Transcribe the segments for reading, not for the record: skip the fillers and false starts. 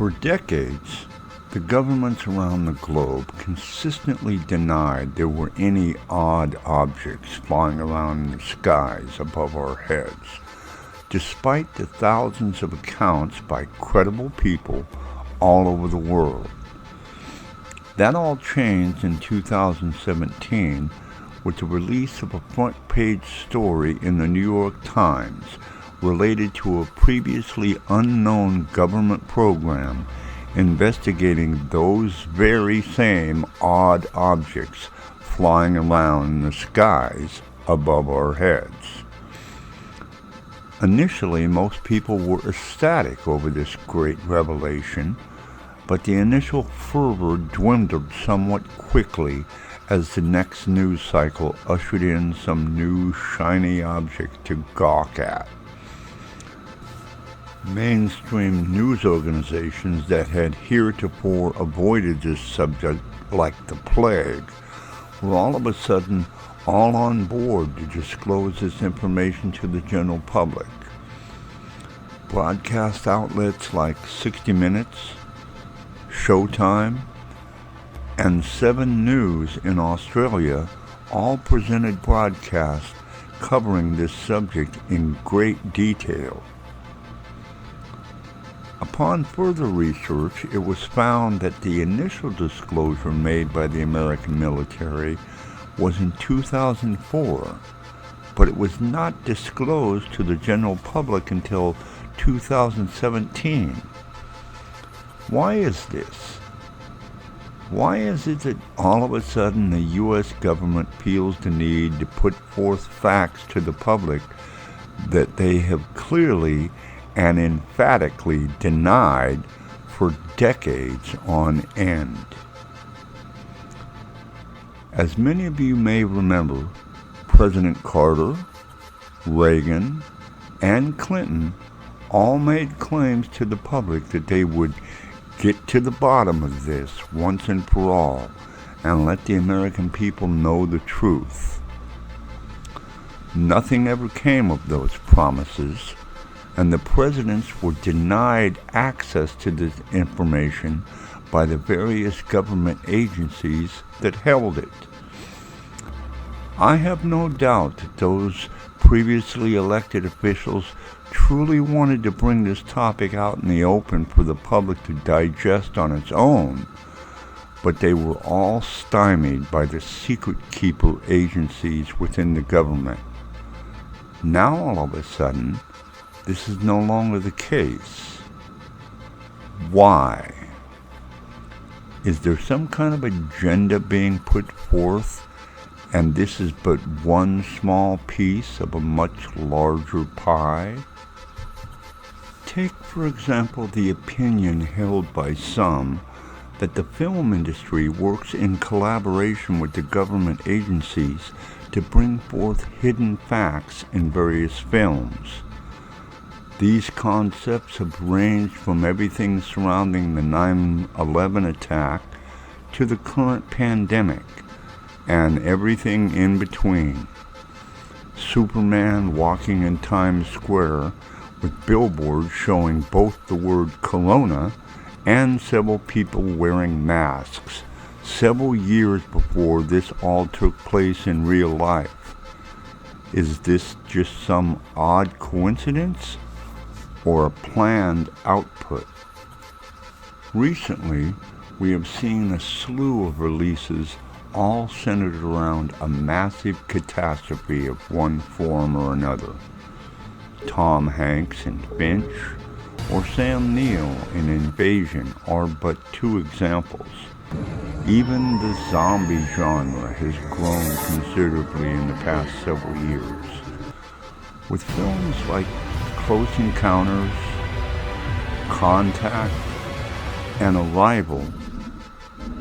For decades, the governments around the globe consistently denied there were any odd objects flying around in the skies above our heads, despite the thousands of accounts by credible people all over the world. That all changed in 2017 with the release of a front-page story in the New York Times related to a previously unknown government program investigating those very same odd objects flying around in the skies above our heads. Initially, most people were ecstatic over this great revelation, but the initial fervor dwindled somewhat quickly as the next news cycle ushered in some new shiny object to gawk at. Mainstream news organizations that had heretofore avoided this subject like the plague were all of a sudden all on board to disclose this information to the general public. Broadcast outlets like 60 Minutes, Showtime, and 7 News in Australia all presented broadcasts covering this subject in great detail. Upon further research, it was found that the initial disclosure made by the American military was in 2004, but it was not disclosed to the general public until 2017. Why is this? Why is it that all of a sudden the U.S. government feels the need to put forth facts to the public that they have clearly and emphatically denied for decades on end? As many of you may remember, President Carter, Reagan, and Clinton all made claims to the public that they would get to the bottom of this once and for all and let the American people know the truth. Nothing ever came of those promises, and the presidents were denied access to this information by the various government agencies that held it. I have no doubt that those previously elected officials truly wanted to bring this topic out in the open for the public to digest on its own, but they were all stymied by the secret keeper agencies within the government. Now all of a sudden, this is no longer the case. Why? Is there some kind of agenda being put forth, and this is but one small piece of a much larger pie? Take, for example, the opinion held by some that the film industry works in collaboration with the government agencies to bring forth hidden facts in various films. These concepts have ranged from everything surrounding the 9/11 attack to the current pandemic and everything in between. Superman walking in Times Square with billboards showing both the word Corona and several people wearing masks several years before this all took place in real life. Is this just some odd coincidence or a planned output? Recently, we have seen a slew of releases all centered around a massive catastrophe of one form or another. Tom Hanks in Finch or Sam Neill in Invasion are but 2 examples. Even the zombie genre has grown considerably in the past several years, with films like Close Encounters, Contact, and Arrival.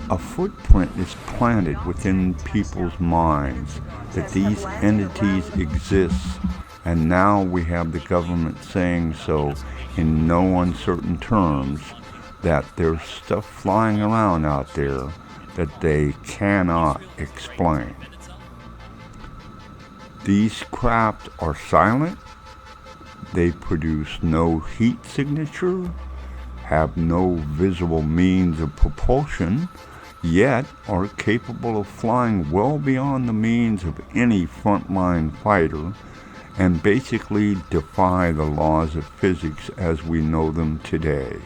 A footprint is planted within people's minds that these entities exist, and now we have the government saying so in no uncertain terms, that there's stuff flying around out there that they cannot explain. These craft are silent, they produce no heat signature, have no visible means of propulsion, yet are capable of flying well beyond the means of any frontline fighter and basically defy the laws of physics as we know them today.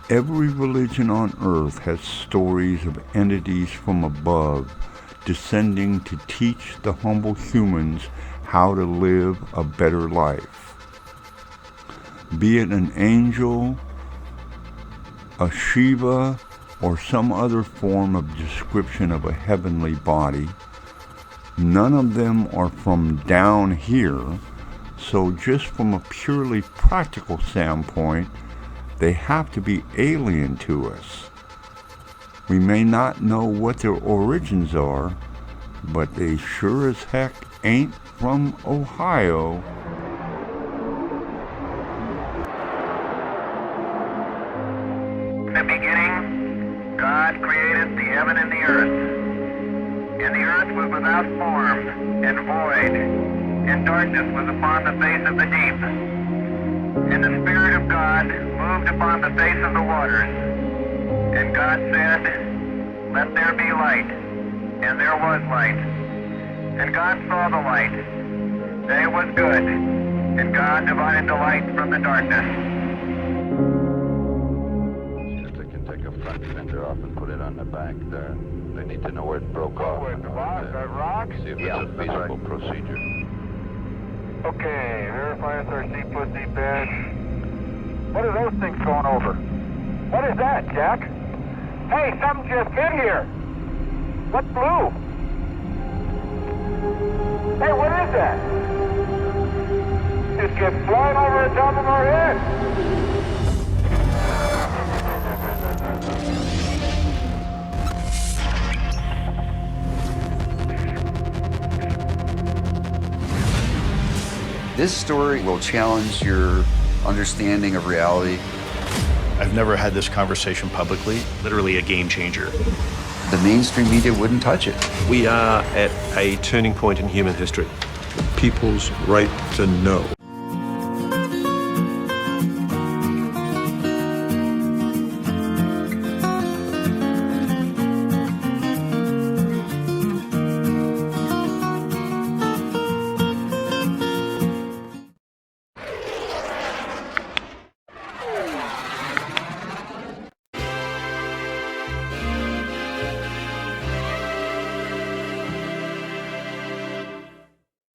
Every religion on earth has stories of entities from above descending to teach the humble humans how to live a better life. Be it an angel, a Shiva, or some other form of description of a heavenly body, none of them are from down here, so just from a purely practical standpoint, they have to be alien to us. We may not know what their origins are, but they sure as heck ain't from Ohio. In the beginning, God created the heaven and the earth. And the earth was without form and void, and darkness was upon the face of the deep. And the Spirit of God moved upon the face of the waters. And God said, "Let there be light." And there was light. And God saw the light, that it was good. And God divided the light from the darkness. If they can take a front fender off and put it on the back there, they need to know where it broke off. See if it's a feasible procedure. Okay, verify SRC, put the badge. What are those things going over? What is that, Jack? Hey, something just hit here. What's blue? Hey, what is that? Just kept flying over the top of our head. This story will challenge your understanding of reality. I've never had this conversation publicly. Literally a game changer. The mainstream media wouldn't touch it. We are at a turning point in human history. People's right to know.